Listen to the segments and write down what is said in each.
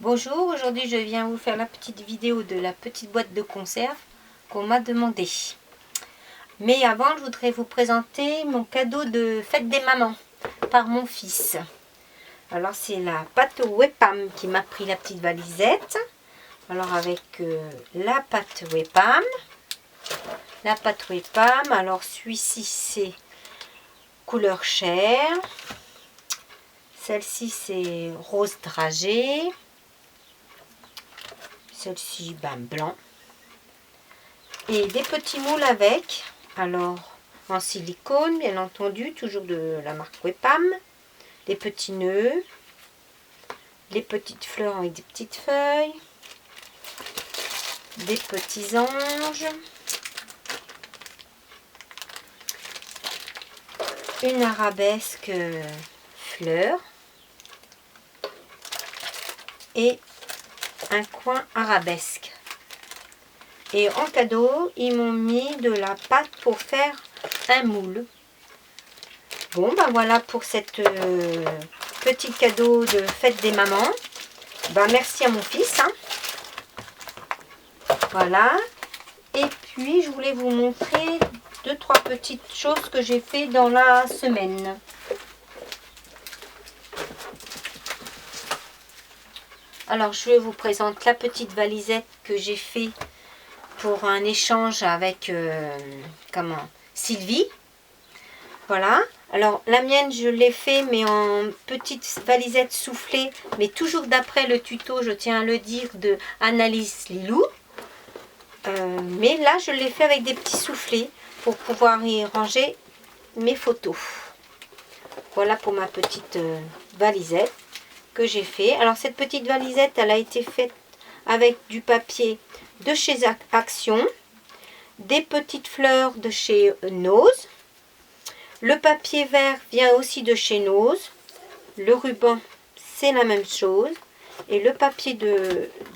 Bonjour, aujourd'hui je viens vous faire la petite vidéo de la petite boîte de conserve qu'on m'a demandé. Mais avant, je voudrais vous présenter mon cadeau de fête des mamans par mon fils. Alors c'est la pâte Wepam qui m'a pris la petite valisette. Alors avec la pâte Wepam. Alors celui-ci c'est couleur chair. Celle-ci c'est rose dragée. Celle-ci blanc. Et des petits moules avec. Alors en silicone bien entendu, toujours de la marque Wepam. Des petits nœuds. Les petites fleurs avec des petites feuilles. Des petits anges. Une arabesque fleur. Et un coin arabesque. Et en cadeau, ils m'ont mis de la pâte pour faire un moule. Bon, ben voilà pour cette petit cadeau de fête des mamans. Ben merci à mon fils. Hein. Voilà. Et puis, je voulais vous montrer 2-3 petites choses que j'ai fait dans la semaine. Alors, je vous présente la petite valisette que j'ai fait pour un échange avec Sylvie. Voilà. Alors, la mienne, je l'ai fait, mais en petite valisette soufflée, mais toujours d'après le tuto, je tiens à le dire, de Annalise Lilou. Mais là, je l'ai fait avec des petits soufflets pour pouvoir y ranger mes photos. Voilà pour ma petite valisette que j'ai fait. Alors cette petite valisette, elle a été faite avec du papier de chez Action, des petites fleurs de chez Nose. Le papier vert vient aussi de chez Nose. Le ruban, c'est la même chose. Et le papier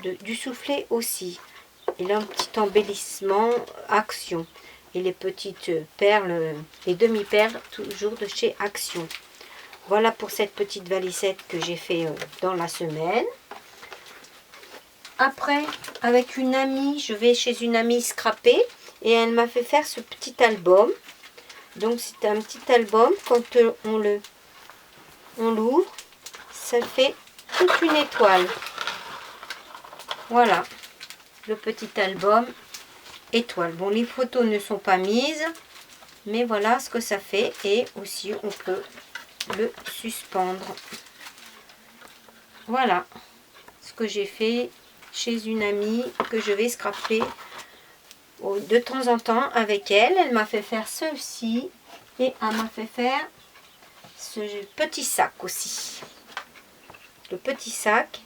du soufflet aussi. Et là, un petit embellissement Action. Et les petites perles, les demi-perles, toujours de chez Action. Voilà pour cette petite valisette que j'ai fait dans la semaine. Après, avec une amie, je vais chez une amie scraper. Et elle m'a fait faire ce petit album. Donc c'est un petit album. Quand on l'ouvre, ça fait toute une étoile. Voilà. Le petit album étoile. Bon, les photos ne sont pas mises. Mais voilà ce que ça fait. Et aussi, on peut le suspendre. Voilà ce que j'ai fait chez une amie que je vais scraper de temps en temps avec elle. Elle m'a fait faire ceci et elle m'a fait faire ce petit sac aussi. Le petit sac,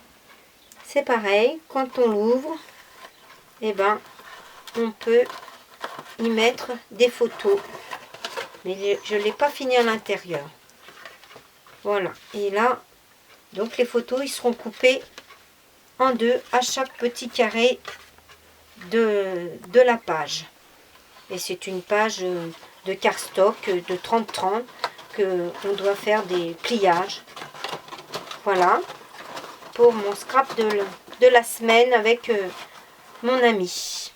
c'est pareil, quand on l'ouvre, et ben on peut y mettre des photos. Mais je ne l'ai pas fini à l'intérieur. Voilà. Et là, donc les photos, ils seront coupés en deux à chaque petit carré de la page. Et c'est une page de cardstock de 30-30 que on doit faire des pliages. Voilà. Pour mon scrap de la semaine avec mon ami.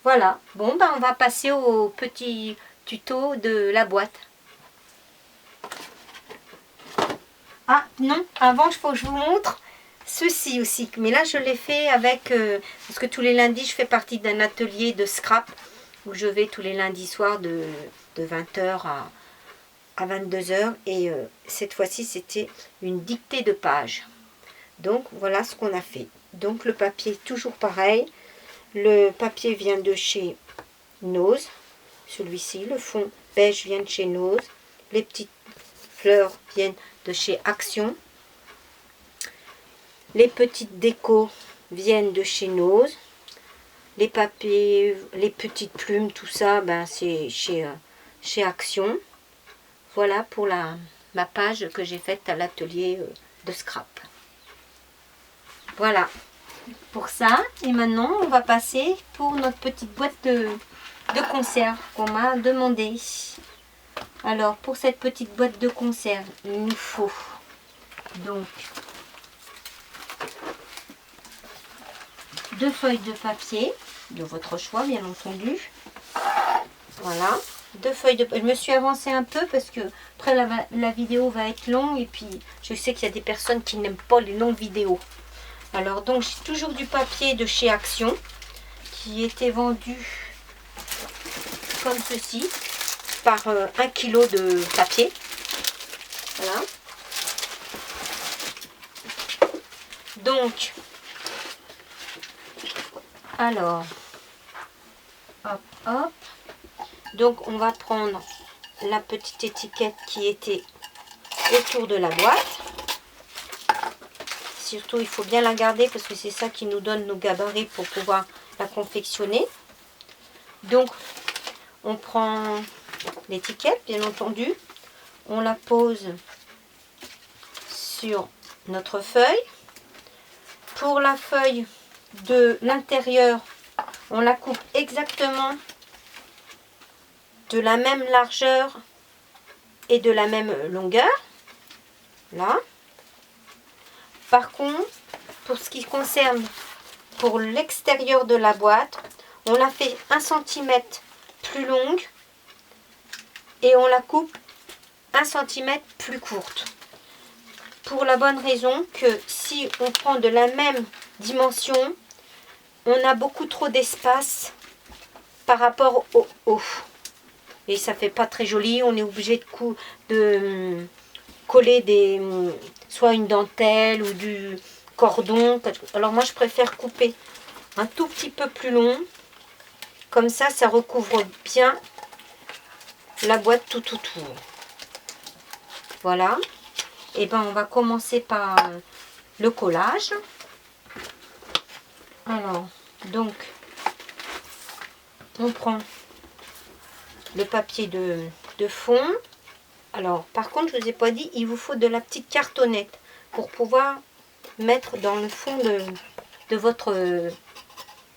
Voilà. Bon, ben on va passer au petit tuto de la boîte. Ah non, avant il faut que je vous montre ceci aussi. Mais là je l'ai fait avec, parce que tous les lundis je fais partie d'un atelier de scrap où je vais tous les lundis soirs de 20h à 22h. Et cette fois-ci c'était une dictée de pages. Donc voilà ce qu'on a fait. Donc le papier toujours pareil. Le papier vient de chez Nose. Celui-ci, le fond beige vient de chez Nose. Les petites fleurs viennent de chez Action. Les petites décos viennent de chez Nose. Les papiers, les petites plumes, tout ça, ben c'est chez Action. Voilà pour ma page que j'ai faite à l'atelier de scrap. Voilà pour ça. Et maintenant, on va passer pour notre petite boîte de conserve qu'on m'a demandé. Alors, pour cette petite boîte de conserve, il nous faut donc 2 feuilles de papier, de votre choix bien entendu. Voilà, 2 feuilles de papier. Je me suis avancée un peu parce que après la vidéo va être longue et puis je sais qu'il y a des personnes qui n'aiment pas les longues vidéos. Alors donc j'ai toujours du papier de chez Action qui était vendu comme ceci par 1 kg de papier. Voilà. Donc, alors, hop, hop. Donc, on va prendre la petite étiquette qui était autour de la boîte. Surtout, il faut bien la garder parce que c'est ça qui nous donne nos gabarits pour pouvoir la confectionner. Donc, on prend l'étiquette, bien entendu. On la pose sur notre feuille. Pour la feuille de l'intérieur, on la coupe exactement de la même largeur et de la même longueur. Là. Par contre, pour ce qui concerne pour l'extérieur de la boîte, on la fait 1 cm plus longue et on la coupe 1 cm plus courte. Pour la bonne raison que si on prend de la même dimension, on a beaucoup trop d'espace par rapport au haut. Et ça fait pas très joli, on est obligé de coller soit une dentelle ou du cordon. Alors moi je préfère couper un tout petit peu plus long. Comme ça, ça recouvre bien la boîte tout autour. Voilà. Et ben on va commencer par le collage. Alors, donc, on prend le papier de fond. Alors, par contre, je ne vous ai pas dit, il vous faut de la petite cartonnette pour pouvoir mettre dans le fond de votre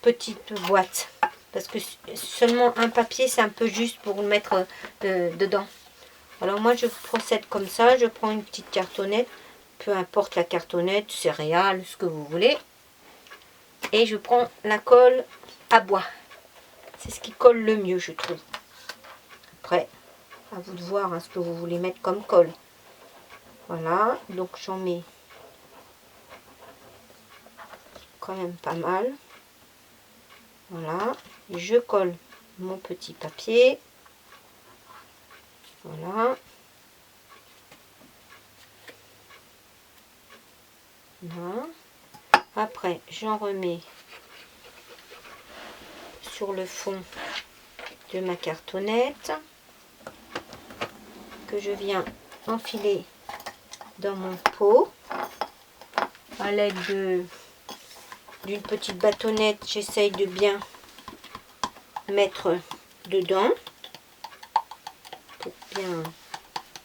petite boîte. Parce que seulement un papier, c'est un peu juste pour le mettre dedans. Alors moi, je procède comme ça. Je prends une petite cartonnette, peu importe la cartonnette, céréales, ce que vous voulez. Et je prends la colle à bois. C'est ce qui colle le mieux, je trouve. Après, à vous de voir hein, ce que vous voulez mettre comme colle. Voilà, donc j'en mets quand même pas mal. Voilà, je colle mon petit papier. Voilà. Voilà. Après, j'en remets sur le fond de ma cartonnette que je viens enfiler dans mon pot à l'aide d'une petite bâtonnette. J'essaye de bien mettre dedans pour bien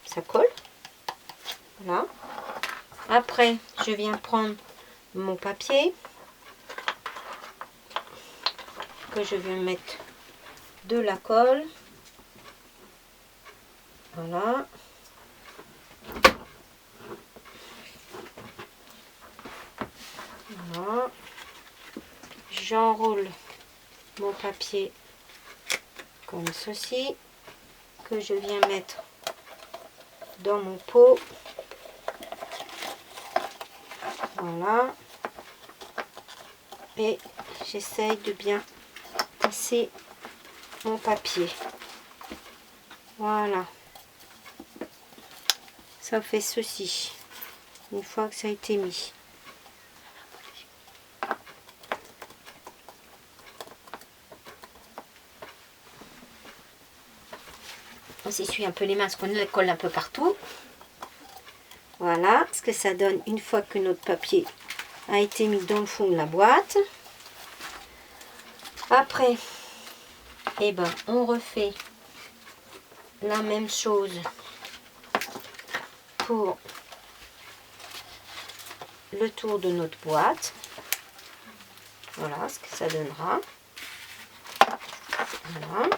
ça colle. Voilà. Après, je viens prendre mon papier que je vais mettre de la colle. Voilà. Voilà. J'enroule mon papier comme ceci, que je viens mettre dans mon pot. Voilà. Et j'essaye de bien passer mon papier. Voilà. Ça fait ceci. Une fois que ça a été mis. On s'essuie un peu les mains parce qu'on le colle un peu partout. Voilà ce que ça donne une fois que notre papier a été mis dans le fond de la boîte. Après, eh ben, on refait la même chose pour le tour de notre boîte. Voilà ce que ça donnera. Voilà.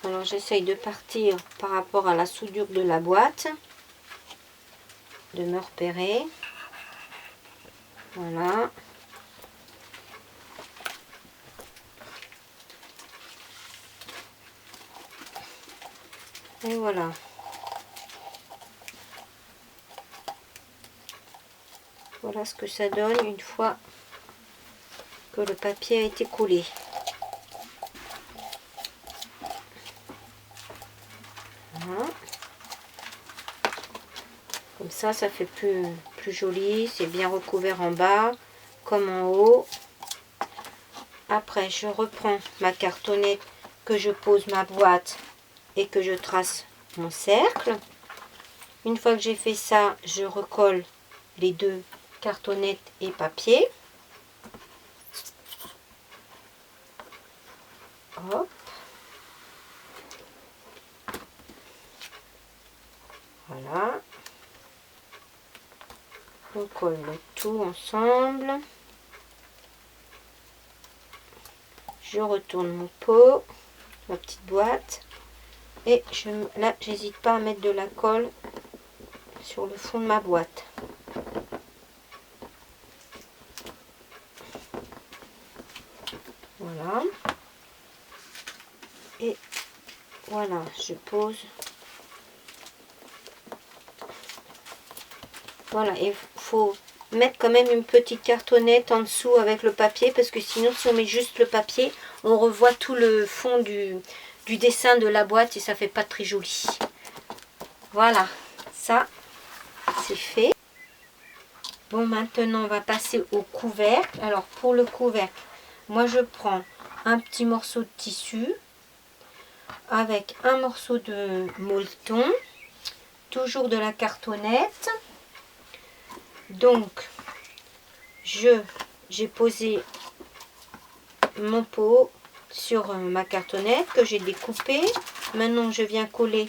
Alors j'essaye de partir par rapport à la soudure de la boîte, de me repérer. Voilà. Et voilà. Voilà ce que ça donne une fois que le papier a été collé. Voilà. Comme ça fait plus joli. C'est bien recouvert en bas comme en haut. Après, je reprends ma cartonnette, que je pose ma boîte et que je trace mon cercle. Une fois que j'ai fait ça, je recolle les deux cartonnettes et papier. Hop. Voilà. On colle le tout ensemble. Je retourne mon pot, ma petite boîte. Et là, j'hésite pas à mettre de la colle sur le fond de ma boîte. Voilà. Et voilà, je pose. Voilà, il faut mettre quand même une petite cartonnette en dessous avec le papier, parce que sinon, si on met juste le papier, on revoit tout le fond du dessin de la boîte et ça fait pas très joli. Voilà, ça, c'est fait. Bon, maintenant, on va passer au couvercle. Alors, pour le couvercle, moi, je prends un petit morceau de tissu avec un morceau de molleton, toujours de la cartonnette. Donc, j'ai posé mon pot sur ma cartonnette que j'ai découpée. Maintenant, je viens coller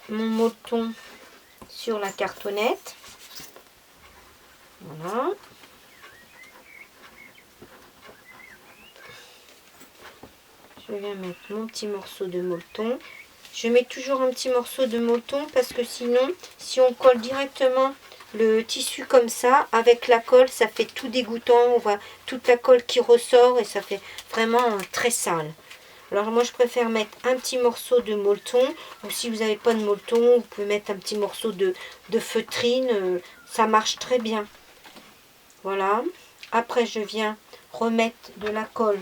mon molleton sur la cartonnette. Voilà. Je viens mettre mon petit morceau de molleton. Je mets toujours un petit morceau de molleton parce que sinon, si on colle directement le tissu comme ça, avec la colle, ça fait tout dégoûtant. On voit toute la colle qui ressort et ça fait vraiment très sale. Alors moi, je préfère mettre un petit morceau de molleton. Ou si vous n'avez pas de molleton, vous pouvez mettre un petit morceau de feutrine. Ça marche très bien. Voilà. Après, je viens remettre de la colle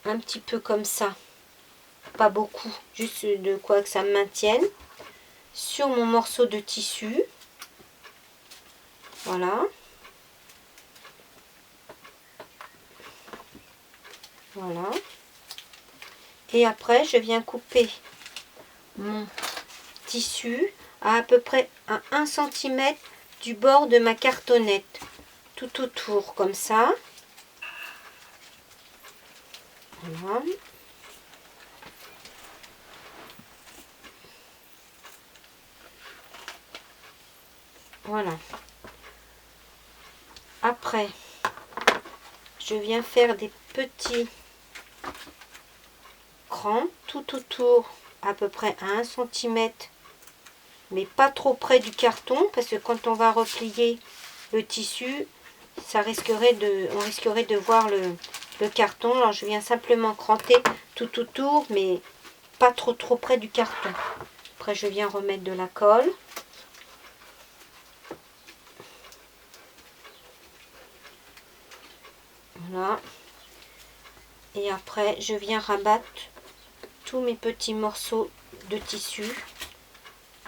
un petit peu comme ça, pas beaucoup, juste de quoi que ça me maintienne sur mon morceau de tissu. Voilà. Voilà. Et après, je viens couper mon tissu à peu près à 1 cm du bord de ma cartonnette, tout autour comme ça. Voilà. Voilà. Après, je viens faire des petits crans tout autour, à peu près à 1 cm, mais pas trop près du carton, parce que quand on va replier le tissu, on risquerait de voir le carton. Alors je viens simplement cranter tout autour, mais pas trop près du carton. Après, je viens remettre de la colle. Voilà. Et après, je viens rabattre tous mes petits morceaux de tissu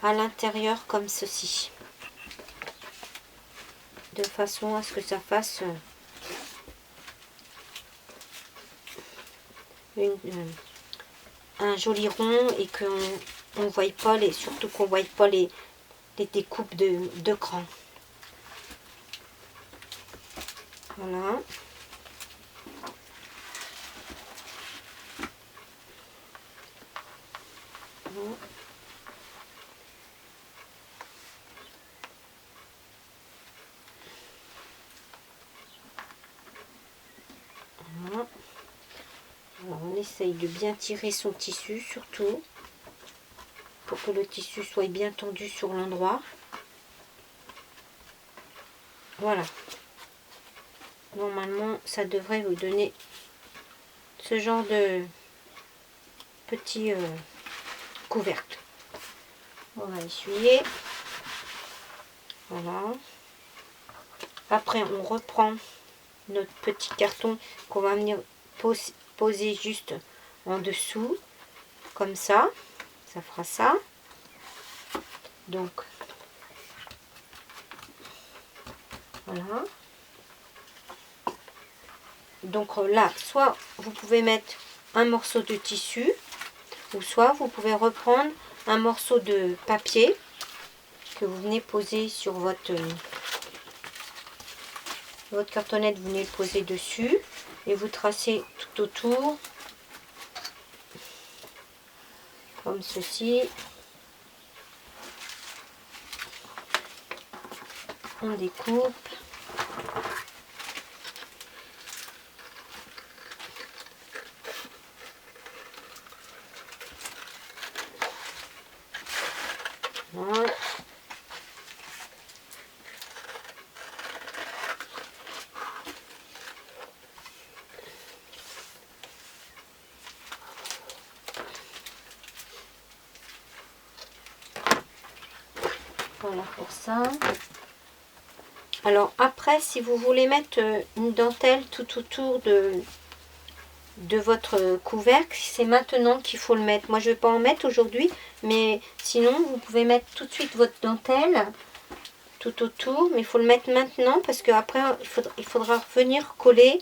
à l'intérieur comme ceci. De façon à ce que ça fasse un joli rond et qu'on ne voie pas surtout qu'on ne voie pas les découpes de crans. Voilà. Voilà. Alors on essaye de bien tirer son tissu surtout, pour que le tissu soit bien tendu sur l'endroit. Voilà. Normalement, ça devrait vous donner ce genre de petit couvercle. On va essuyer. Voilà. Après, on reprend notre petit carton qu'on va venir poser juste en dessous. Comme ça. Ça fera ça. Donc, voilà. Donc là, soit vous pouvez mettre un morceau de tissu, ou soit vous pouvez reprendre un morceau de papier que vous venez poser sur votre cartonnette, vous venez le poser dessus et vous tracez tout autour comme ceci. On découpe. Voilà. Voilà pour ça. Alors après, si vous voulez mettre une dentelle tout autour de votre couvercle, c'est maintenant qu'il faut le mettre. Moi, je ne vais pas en mettre aujourd'hui, mais sinon, vous pouvez mettre tout de suite votre dentelle tout autour. Mais il faut le mettre maintenant parce qu'après, il faudra venir coller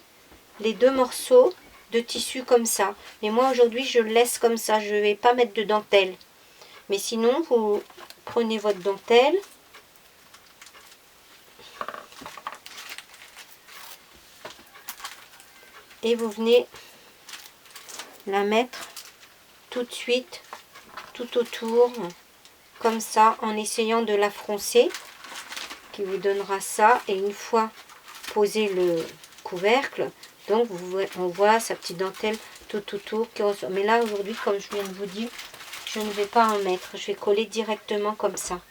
les deux morceaux de tissu comme ça. Mais moi, aujourd'hui, je le laisse comme ça. Je ne vais pas mettre de dentelle. Mais sinon, vous prenez votre dentelle. Et vous venez la mettre tout de suite, tout autour, comme ça, en essayant de la froncer, qui vous donnera ça. Et une fois posé le couvercle, donc on voit sa petite dentelle tout autour. Mais là, aujourd'hui, comme je viens de vous dire, je ne vais pas en mettre. Je vais coller directement comme ça.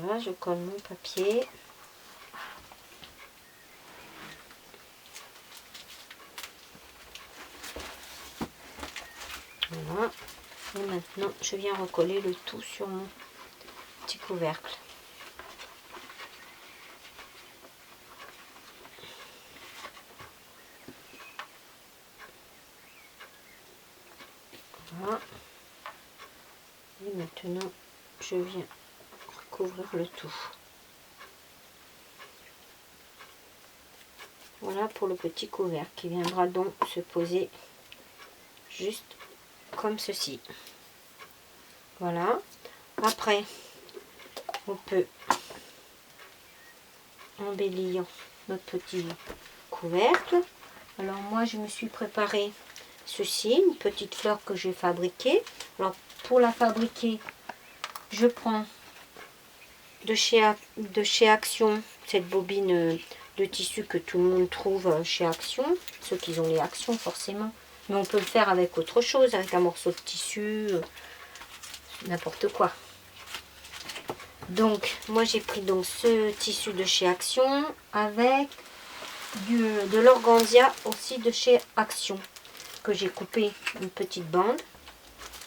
Voilà, je colle mon papier. Voilà. Et maintenant, je viens recoller le tout sur mon petit couvercle. Voilà. Et maintenant, je viens recouvrir le tout. Voilà pour le petit couvercle qui viendra donc se poser juste comme ceci. Voilà. Après, on peut embellir notre petit couvercle. Alors moi, je me suis préparé ceci, une petite fleur que j'ai fabriquée. Alors pour la fabriquer, je prends de chez Action cette bobine de tissu que tout le monde trouve chez Action, ceux qui ont les Actions forcément, mais on peut le faire avec autre chose, avec un morceau de tissu, n'importe quoi. Donc moi j'ai pris donc ce tissu de chez Action avec de l'organzia aussi de chez Action, que j'ai coupé une petite bande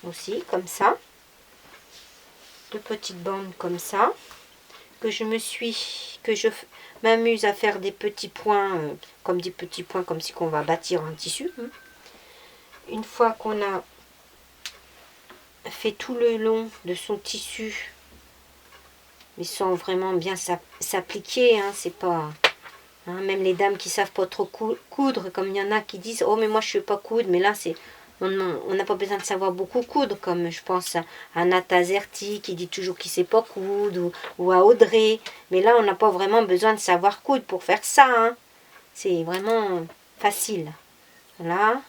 aussi comme ça, deux petites bandes comme ça, que je m'amuse à faire des petits points, comme si qu'on va bâtir un tissu. Une fois qu'on a fait tout le long de son tissu, mais sans vraiment bien s'appliquer, c'est pas... même les dames qui savent pas trop coudre, comme il y en a qui disent « Oh, mais moi je sais pas coudre », mais là c'est... On n'a pas besoin de savoir beaucoup coudre, comme je pense à Nata Zerti qui dit toujours qu'il ne sait pas coudre, ou à Audrey. Mais là, on n'a pas vraiment besoin de savoir coudre pour faire ça. C'est vraiment facile. Voilà.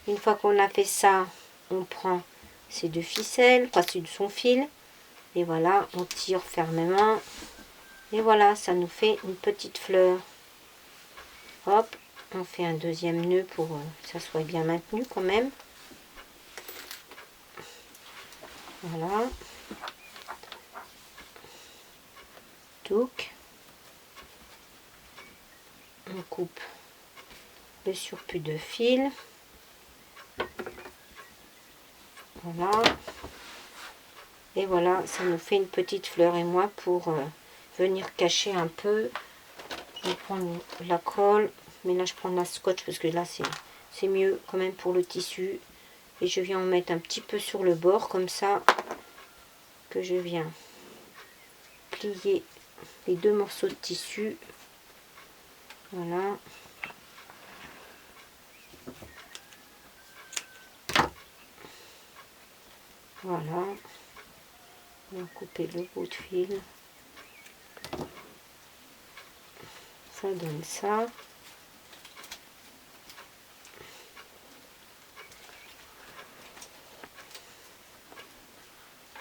Une fois qu'on a fait ça, on prend ces 2 ficelles, enfin son fil, et voilà, on tire fermement, et voilà, ça nous fait une petite fleur. Hop, on fait un deuxième nœud pour que ça soit bien maintenu quand même. Voilà. Donc, on coupe le surplus de fil. Voilà. Et voilà, ça nous fait une petite fleur. Et moi, pour venir cacher un peu, je vais prendre la colle. Mais là, je prends la scotch parce que là, c'est mieux quand même pour le tissu. Et je viens en mettre un petit peu sur le bord, comme ça, que je viens plier les 2 morceaux de tissu. Voilà. Voilà. On va couper le bout de fil. Ça donne ça.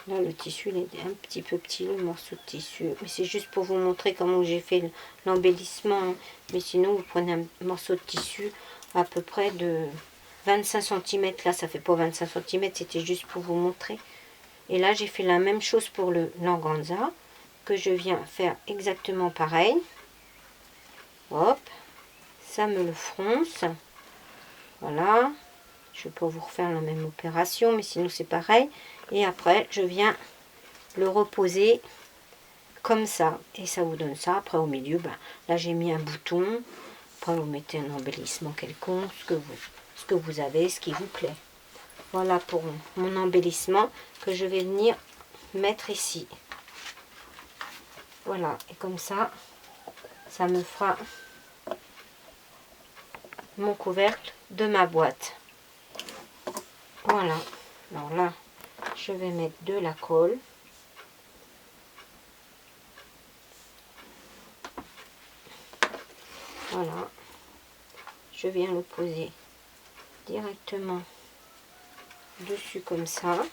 Là, le tissu, il est un petit peu petit, le morceau de tissu. Mais c'est juste pour vous montrer comment j'ai fait l'embellissement. Mais sinon, vous prenez un morceau de tissu à peu près de 25 cm. Là, ça fait pas 25 cm, c'était juste pour vous montrer. Et là, j'ai fait la même chose pour l'organza, que je viens faire exactement pareil. Hop, ça me le fronce. Voilà. Je vais pas vous refaire la même opération, mais sinon c'est pareil. Et après, je viens le reposer comme ça. Et ça vous donne ça. Après, au milieu, ben, là, j'ai mis un bouton. Après, vous mettez un embellissement quelconque, ce que vous avez, ce qui vous plaît. Voilà pour mon embellissement que je vais venir mettre ici. Voilà. Et comme ça, ça me fera mon couvercle de ma boîte. Voilà. Alors là, je vais mettre de la colle. Voilà. Je viens le poser directement dessus comme ça.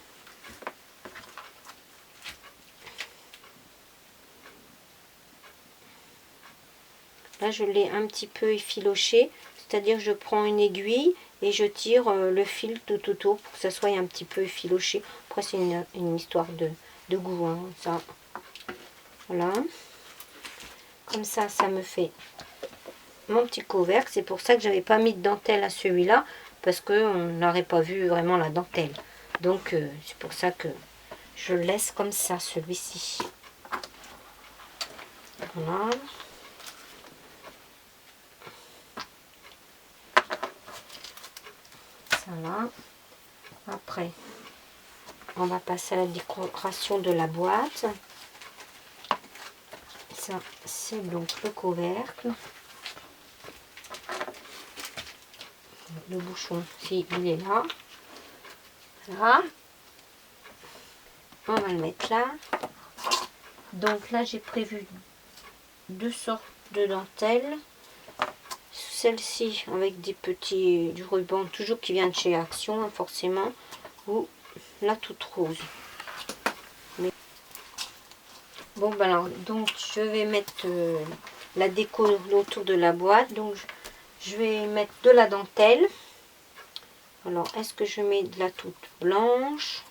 Là, je l'ai un petit peu effiloché, c'est-à-dire je prends une aiguille et je tire le fil tout autour pour que ça soit un petit peu effiloché. Après, c'est une histoire de goût, hein, ça. Voilà. Comme ça, ça me fait mon petit couvercle. C'est pour ça que j'avais pas mis de dentelle à celui-là, parce qu'on n'aurait pas vu vraiment la dentelle. Donc, c'est pour ça que je le laisse comme ça, celui-ci. Voilà. Ça là. Après, on va passer à la décoration de la boîte. Ça, c'est donc le couvercle. Le bouchon, si il est là. Là. On va le mettre là. Donc là, j'ai prévu 2 sortes de dentelles. Celle-ci avec du ruban, toujours qui vient de chez Action, hein, forcément. Ou la toute rose. Mais... Bon, ben alors, donc je vais mettre la déco autour de la boîte. Donc je vais mettre de la dentelle. Alors, est-ce que je mets de la toute blanche,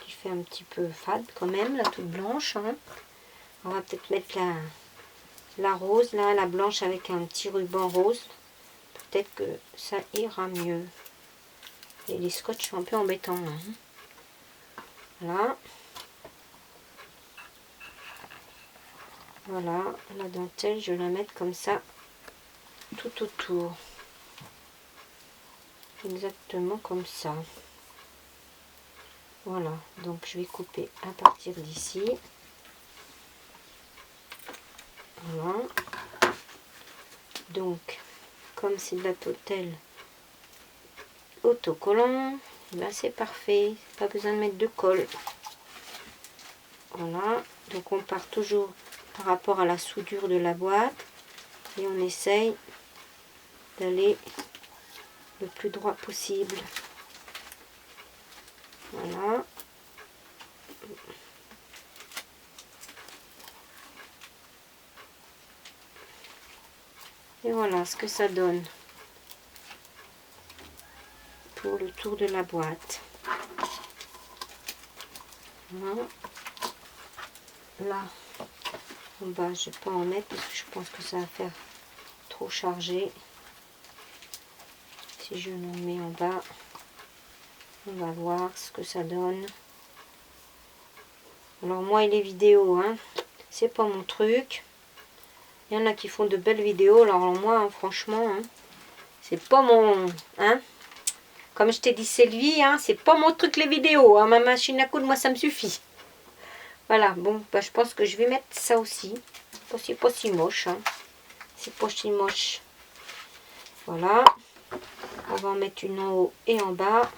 qui fait un petit peu fade quand même, la toute blanche, hein. On va peut-être mettre la rose, là, la blanche avec un petit ruban rose. Peut-être que ça ira mieux. Et les scotch sont un peu embêtants, hein. Voilà. Voilà, la dentelle, je vais la mettre comme ça, tout autour. Exactement comme ça. Voilà, donc je vais couper à partir d'ici. Voilà. Donc, comme c'est de la dentelle autocollant, là c'est parfait. Pas besoin de mettre de colle. Voilà, donc on part toujours par rapport à la soudure de la boîte. Et on essaye d'aller le plus droit possible. Voilà. Et voilà ce que ça donne pour le tour de la boîte. Voilà. Là, en bas, je ne vais pas en mettre parce que je pense que ça va faire trop chargé. Si je le mets en bas, on va voir ce que ça donne. Alors moi et les vidéos, hein, c'est pas mon truc. Il y en a qui font de belles vidéos, alors moi, hein, franchement, hein, c'est pas mon... Hein, comme je t'ai dit, Sylvie, hein, c'est pas mon truc les vidéos. Hein, ma machine à coudre, moi, ça me suffit. Voilà, bon, bah, je pense que je vais mettre ça aussi. C'est pas si moche. Hein. C'est pas si moche. Voilà. On va en mettre une en haut et en bas.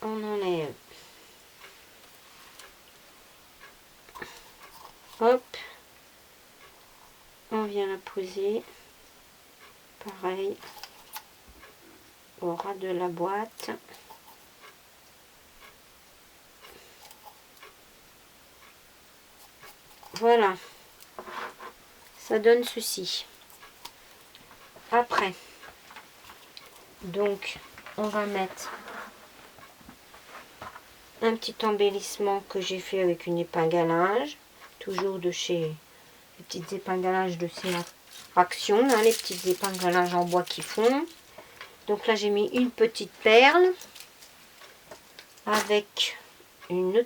On enlève. Hop. On vient la poser. Pareil. Au ras de la boîte. Voilà. Ça donne ceci. Après. Donc, on va mettre un petit embellissement que j'ai fait avec une épingle à linge. Toujours de chez les petites épingles à linge de chez Action. Hein, les petites épingles à linge en bois qui font. Donc là, j'ai mis une petite perle avec une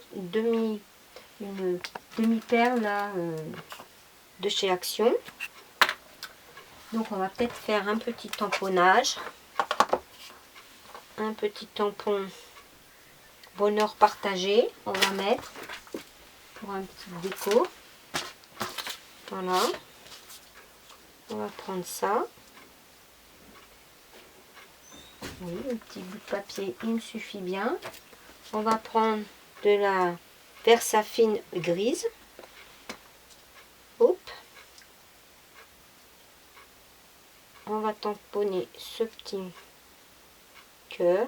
demi-perle là, de chez Action. Donc on va peut-être faire un petit tamponnage. Un petit tampon bonheur partagé. On va mettre pour un petit déco. Voilà. On va prendre ça. Oui, un petit bout de papier, il me suffit bien. On va prendre de la Versafine grise. Hop. On va tamponner ce petit cœur.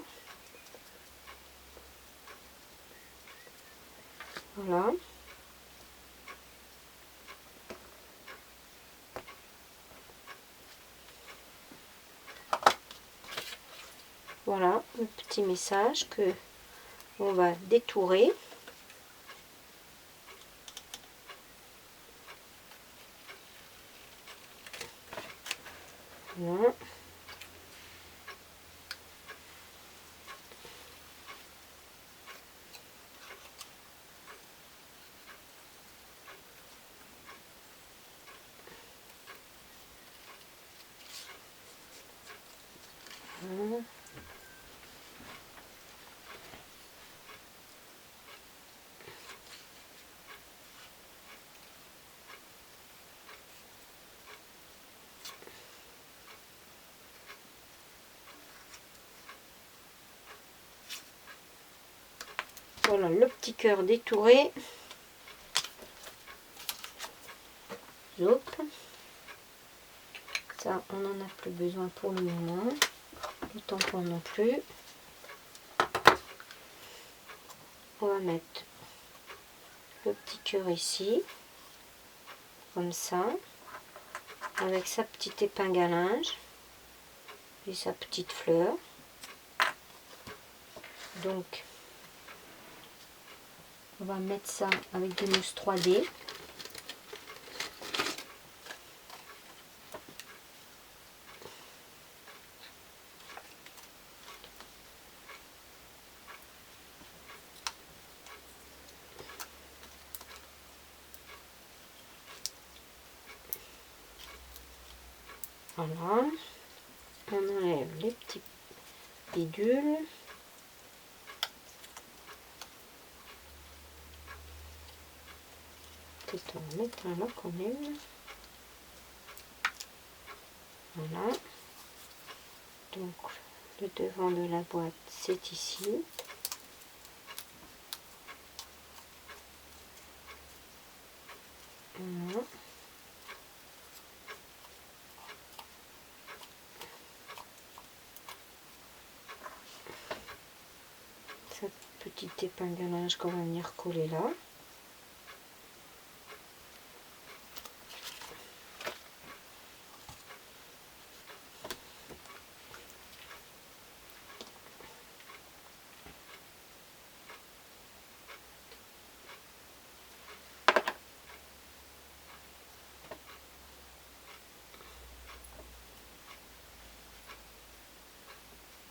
Voilà. Voilà le petit message que on va détourer. Voilà. Voilà. Voilà le petit cœur détouré. Hop. Ça, on n'en a plus besoin pour le moment. Le tampon non plus. On va mettre le petit cœur ici. Comme ça. Avec sa petite épingle à linge. Et sa petite fleur. Donc, on va mettre ça avec des mousses 3D. Voilà. On enlève les petits bidules. Peut-être en mettre un là quand même. Voilà. Donc le devant de la boîte c'est ici. Voilà. petite épingle de linge qu'on va venir coller là.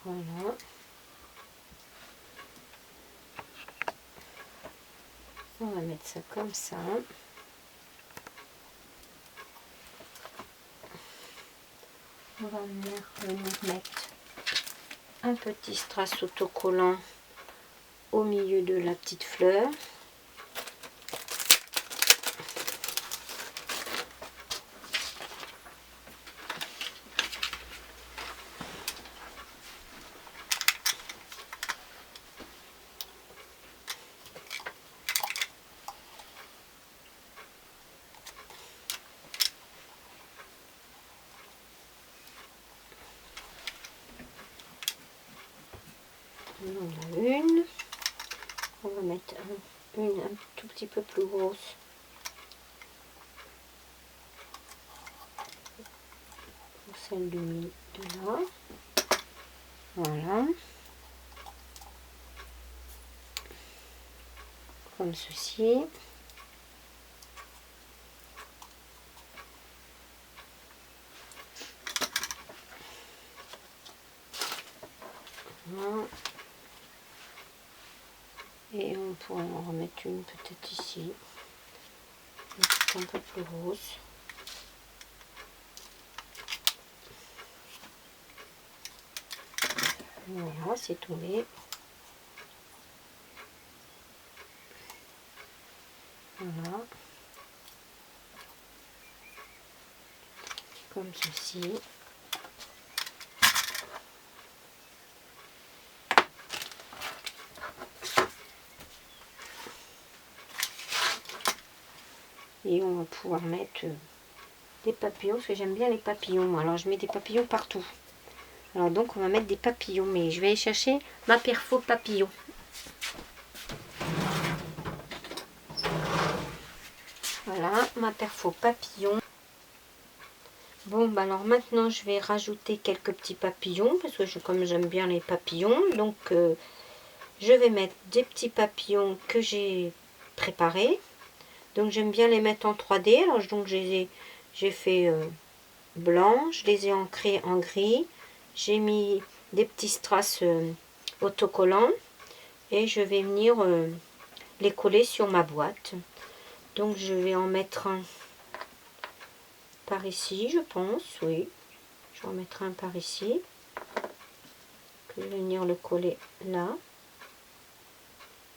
Voilà. On va mettre ça comme ça. On va venir mettre un petit strass autocollant au milieu de la petite fleur. On en a une. On va mettre une un tout petit peu plus grosse. Pour celle de là. Voilà. Comme ceci. Voilà. Et on pourrait en remettre une peut-être ici, un peu plus rose. Voilà, c'est tombé. Voilà. Comme ceci. Et on va pouvoir mettre des papillons, parce que j'aime bien les papillons. Alors je mets des papillons partout. Alors donc on va mettre des papillons, mais je vais aller chercher ma perfo papillon. Voilà, ma perfo papillon. Bon, bah alors maintenant je vais rajouter quelques petits papillons, parce que comme j'aime bien les papillons, donc je vais mettre des petits papillons que j'ai préparés. Donc j'aime bien les mettre en 3D, alors donc j'ai fait blanc, je les ai ancrés en gris, j'ai mis des petits strass autocollants et je vais venir les coller sur ma boîte. Donc je vais en mettre un par ici, je pense, oui, je vais en mettre un par ici, je vais venir le coller là,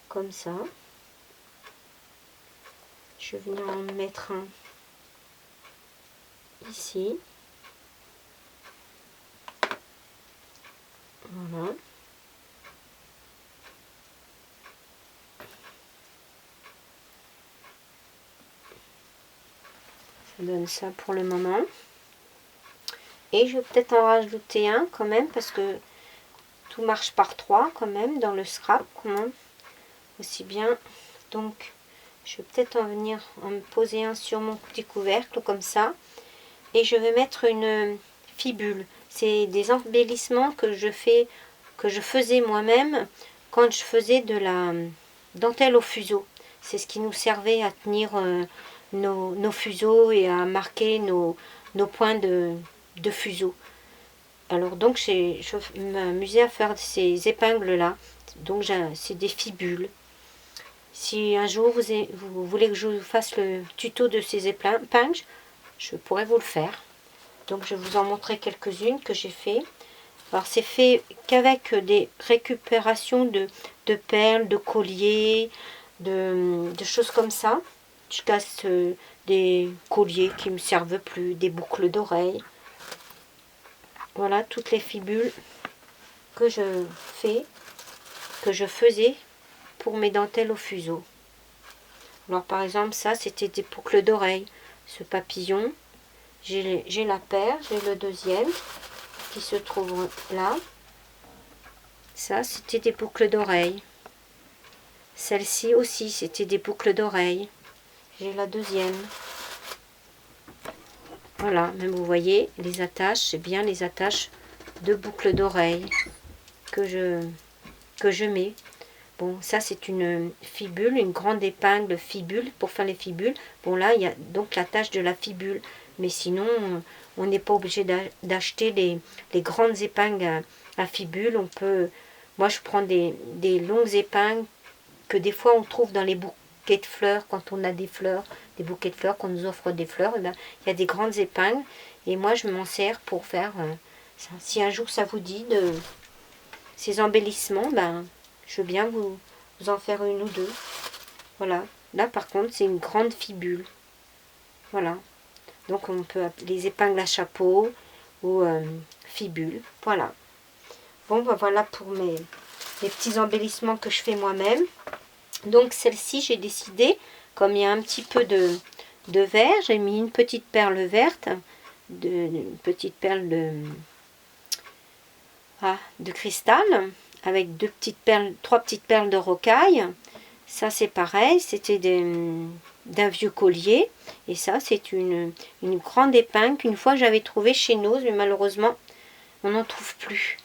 comme ça. Je vais venir en mettre un ici. Voilà. Ça donne ça pour le moment. Et je vais peut-être en rajouter un quand même, parce que tout marche par 3 quand même dans le scrap, quand même, aussi bien. Donc je vais peut-être en venir en me poser un sur mon petit couvercle comme ça. Et je vais mettre une fibule. C'est des embellissements que je faisais moi-même quand je faisais de la dentelle au fuseau. C'est ce qui nous servait à tenir nos fuseaux et à marquer nos points de fuseau. Alors donc je m'amusais à faire ces épingles là. Donc c'est des fibules. Si un jour vous voulez que je vous fasse le tuto de ces épingles, je pourrais vous le faire. Donc je vais vous en montrer quelques-unes que j'ai fait. Alors c'est fait qu'avec des récupérations de perles, de colliers, de choses comme ça. Je casse des colliers qui ne me servent plus, des boucles d'oreilles. Voilà toutes les fibules que je faisais pour mes dentelles au fuseau. Alors par exemple ça c'était des boucles d'oreilles. Ce papillon, j'ai la paire, j'ai le deuxième qui se trouve là. Ça c'était des boucles d'oreilles. Celle-ci aussi, c'était des boucles d'oreilles. J'ai la deuxième. Voilà, même vous voyez, les attaches, c'est bien les attaches de boucles d'oreilles que je mets. Bon, ça c'est une fibule, une grande épingle fibule pour faire les fibules. Bon, là, il y a donc l'attache de la fibule. Mais sinon, on n'est pas obligé d'acheter les grandes épingles à fibule. On peut, moi, je prends des longues épingles que des fois on trouve dans les bouquets de fleurs, quand on a des fleurs, des bouquets de fleurs, qu'on nous offre des fleurs. Eh bien, il y a des grandes épingles. Et moi, je m'en sers pour faire ça. Si un jour ça vous dit de ces embellissements, ben, je veux bien vous en faire une ou deux. Voilà. Là, par contre, c'est une grande fibule. Voilà. Donc, on peut appeler les épingles à chapeau ou fibules. Voilà. Bon, ben voilà pour mes petits embellissements que je fais moi-même. Donc, celle-ci, j'ai décidé, comme il y a un petit peu de vert, j'ai mis une petite perle verte, une petite perle de cristal, avec trois petites perles de rocaille. Ça c'est pareil, c'était d'un vieux collier. Et ça c'est une grande épingle qu'une fois j'avais trouvée chez Nose, mais malheureusement on n'en trouve plus.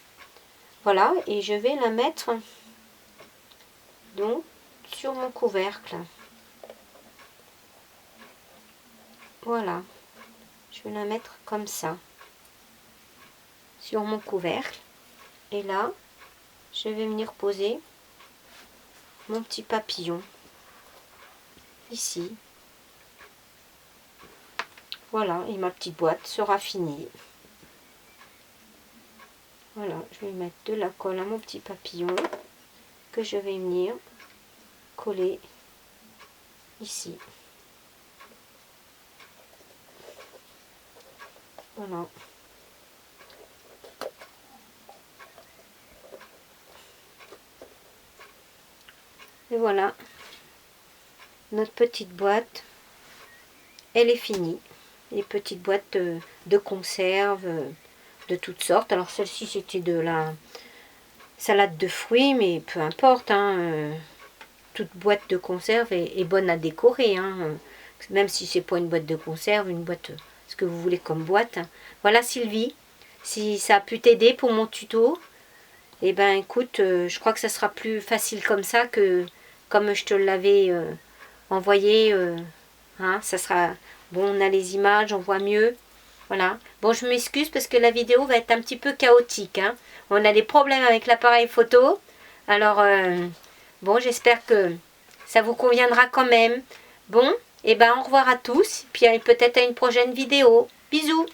Voilà, et je vais la mettre donc sur mon couvercle. Voilà, je vais la mettre comme ça sur mon couvercle. Et là, je vais venir poser mon petit papillon ici. Voilà, et ma petite boîte sera finie. Voilà, je vais mettre de la colle à mon petit papillon que je vais venir coller ici. Voilà. Et voilà, notre petite boîte, elle est finie. Les petites boîtes de conserve de toutes sortes. Alors celle-ci c'était de la salade de fruits, mais peu importe, hein, toute boîte de conserve est bonne à décorer. Hein, même si c'est pas une boîte de conserve, une boîte, ce que vous voulez comme boîte. Hein. Voilà Sylvie, si ça a pu t'aider pour mon tuto, et ben écoute, je crois que ça sera plus facile comme ça que comme je te l'avais envoyé. Hein, ça sera bon, on a les images, on voit mieux. Voilà. Bon, je m'excuse parce que la vidéo va être un petit peu chaotique. Hein. On a des problèmes avec l'appareil photo. Alors, bon, j'espère que ça vous conviendra quand même. Bon, et ben au revoir à tous. Puis peut-être à une prochaine vidéo. Bisous.